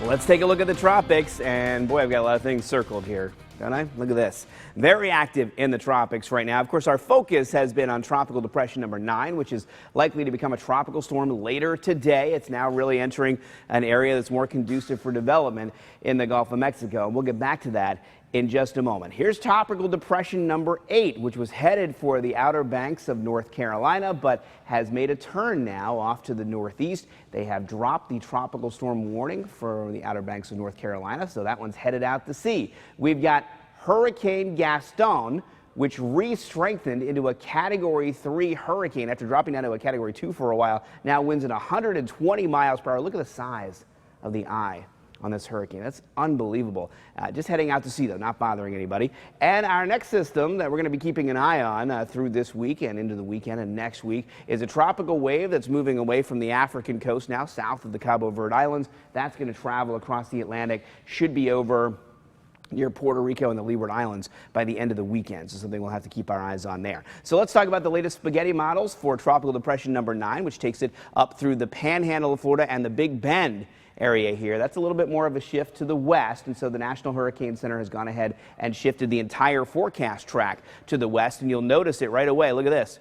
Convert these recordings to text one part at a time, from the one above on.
Let's take a look at the tropics, and boy, I've got a lot of things circled here, don't I? Look at this. Very active in the tropics right now. Of course, our focus has been on Tropical Depression number 9, which is likely to become a tropical storm later today. It's now really entering an area that's more conducive for development in the Gulf of Mexico, and we'll get back to that in just a moment. Here's Tropical Depression number 8, which was headed for the Outer Banks of North Carolina, but has made a turn now off to the northeast. They have dropped the tropical storm warning for the Outer Banks of North Carolina, so that one's headed out to sea. We've got Hurricane Gaston, which re-strengthened into a Category 3 hurricane after dropping down to a Category 2 for a while. Now winds at 120 miles per hour. Look at the size of the eye on this hurricane. That's unbelievable. Just heading out to sea, though, not bothering anybody. And our next system that we're going to be keeping an eye on through this week and into the weekend and next week is a tropical wave that's moving away from the African coast now south of the Cabo Verde Islands. That's going to travel across the Atlantic, should be over near Puerto Rico and the Leeward Islands by the end of the weekend, so something we'll have to keep our eyes on there. So let's talk about the latest spaghetti models for Tropical Depression number 9, which takes it up through the Panhandle of Florida and the Big Bend area here. That's a little bit more of a shift to the west, and so the National Hurricane Center has gone ahead and shifted the entire forecast track to the west, and you'll notice it right away. Look at this.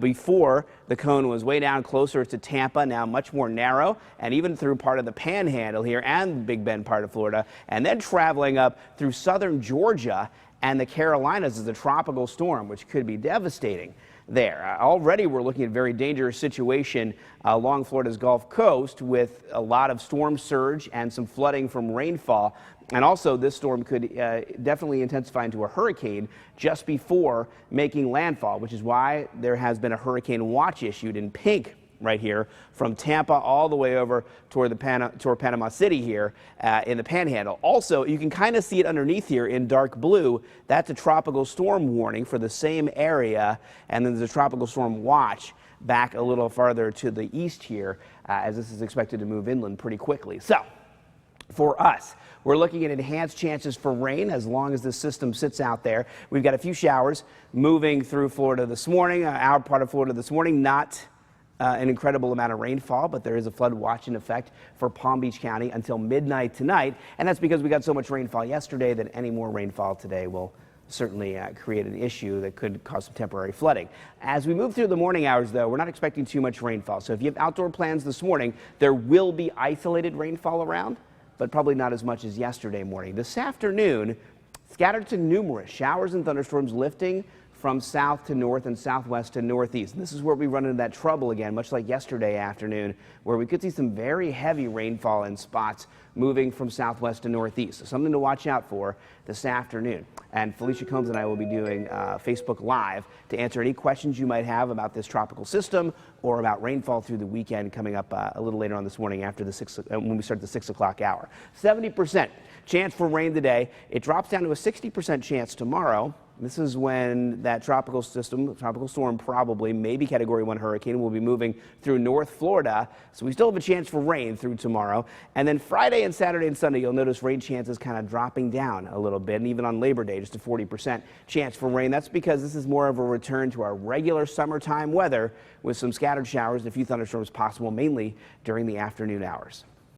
Before, the cone was way down closer to Tampa, now much more narrow, and even through part of the Panhandle here and the Big Bend part of Florida, and then traveling up through southern Georgia and the Carolinas as a tropical storm, which could be devastating there. Already we're looking at a very dangerous situation along Florida's Gulf Coast with a lot of storm surge and some flooding from rainfall. And also this storm could definitely intensify into a hurricane just before making landfall, which is why there has been a hurricane watch issued in pink right here from Tampa all the way over toward Panama City here in the Panhandle. Also, you can kind of see it underneath here in dark blue. That's a tropical storm warning for the same area, and then there's a tropical storm watch back a little farther to the east here as this is expected to move inland pretty quickly. So for us, we're looking at enhanced chances for rain as long as this system sits out there. We've got a few showers moving through Florida this morning, our part of Florida this morning, not an incredible amount of rainfall, but there is a flood watch in effect for Palm Beach County until midnight tonight, and that's because we got so much rainfall yesterday that any more rainfall today will certainly create an issue that could cause some temporary flooding. As we move through the morning hours, though, we're not expecting too much rainfall, so if you have outdoor plans this morning, there will be isolated rainfall around, but probably not as much as yesterday morning. This afternoon, scattered to numerous showers and thunderstorms lifting from south to north and southwest to northeast. And this is where we run into that trouble again, much like yesterday afternoon, where we could see some very heavy rainfall in spots moving from southwest to northeast. So something to watch out for this afternoon. And Felicia Combs and I will be doing Facebook Live to answer any questions you might have about this tropical system or about rainfall through the weekend coming up a little later on this morning after the when we start the 6 o'clock hour. 70% chance for rain today. It drops down to a 60% chance tomorrow. This is when that tropical system, tropical storm probably, maybe Category 1 hurricane, will be moving through North Florida. So we still have a chance for rain through tomorrow. And then Friday and Saturday and Sunday, you'll notice rain chances kind of dropping down a little bit. And even on Labor Day, just a 40% chance for rain. That's because this is more of a return to our regular summertime weather with some scattered showers and a few thunderstorms possible, mainly during the afternoon hours.